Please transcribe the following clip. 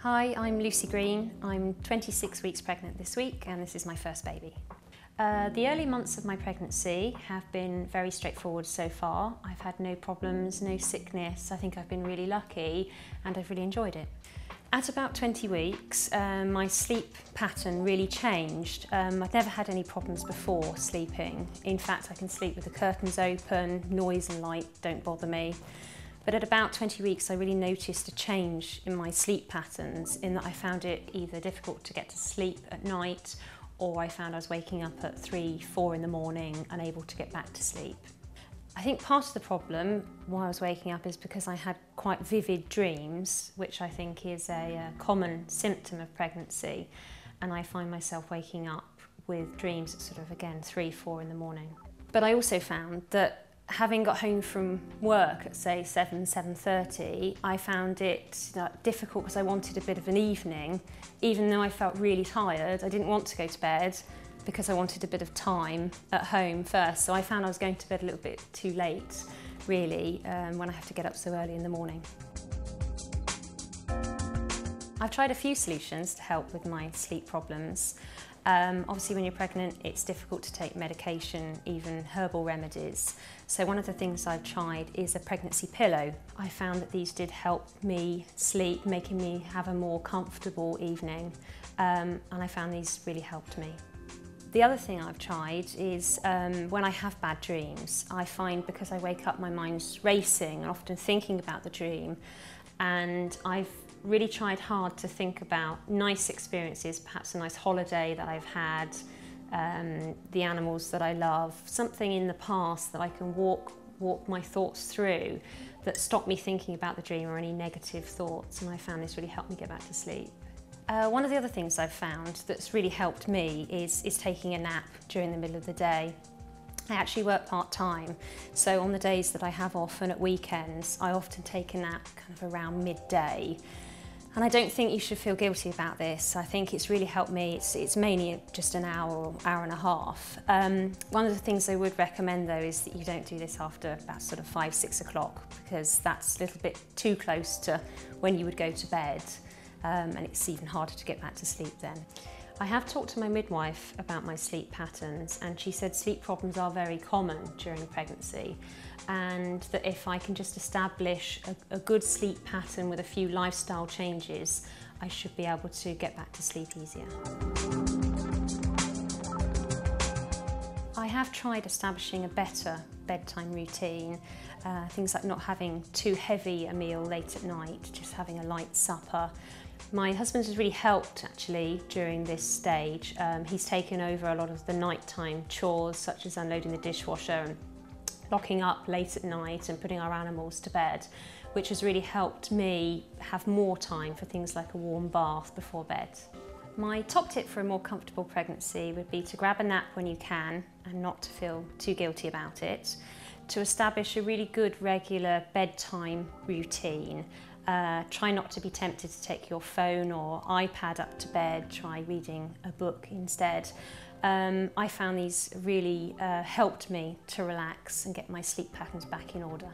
Hi, I'm Lucy Green. I'm 26 weeks pregnant this week and this is my first baby. The early months of my pregnancy have been very straightforward so far. I've had no problems, no sickness. I think I've been really lucky and I've really enjoyed it. At about 20 weeks, my sleep pattern really changed. I'd never had any problems before sleeping. In fact, I can sleep with the curtains open, noise and light don't bother me. But at about 20 weeks, I really noticed a change in my sleep patterns in that I found it either difficult to get to sleep at night or I found I was waking up at 3, 4 in the morning, unable to get back to sleep. I think part of the problem while I was waking up is because I had quite vivid dreams, which I think is a common symptom of pregnancy. And I find myself waking up with dreams at sort of, again, 3, 4 in the morning. But I also found that having got home from work at say 7:30, I found it difficult because I wanted a bit of an evening. Even though I felt really tired, I didn't want to go to bed because I wanted a bit of time at home first. So I found I was going to bed a little bit too late, really, when I have to get up so early in the morning. I've tried a few solutions to help with my sleep problems. Obviously when you're pregnant it's difficult to take medication, even herbal remedies. So one of the things I've tried is a pregnancy pillow. I found that these did help me sleep, making me have a more comfortable evening, and I found these really helped me. The other thing I've tried is when I have bad dreams, I find because I wake up my mind's racing and often thinking about the dream, and I've really tried hard to think about nice experiences, perhaps a nice holiday that I've had, the animals that I love, something in the past that I can walk my thoughts through that stop me thinking about the dream or any negative thoughts, and I found this really helped me get back to sleep. One of the other things I've found that's really helped me is taking a nap during the middle of the day. I actually work part-time, so on the days that I have off and at weekends, I often take a nap kind of around midday. And I don't think you should feel guilty about this. I think it's really helped me. It's mainly just an hour or hour and a half. One of the things I would recommend though is that you don't do this after about sort of 5, 6 o'clock because that's a little bit too close to when you would go to bed, and it's even harder to get back to sleep then. I have talked to my midwife about my sleep patterns and she said sleep problems are very common during pregnancy and that if I can just establish a good sleep pattern with a few lifestyle changes, I should be able to get back to sleep easier. I have tried establishing a better bedtime routine, things like not having too heavy a meal late at night, just having a light supper. My husband has really helped actually during this stage. He's taken over a lot of the nighttime chores such as unloading the dishwasher and locking up late at night and putting our animals to bed, which has really helped me have more time for things like a warm bath before bed. My top tip for a more comfortable pregnancy would be to grab a nap when you can and not to feel too guilty about it, to establish a really good regular bedtime routine. Try not to be tempted to take your phone or iPad up to bed, try reading a book instead. I found these really helped me to relax and get my sleep patterns back in order.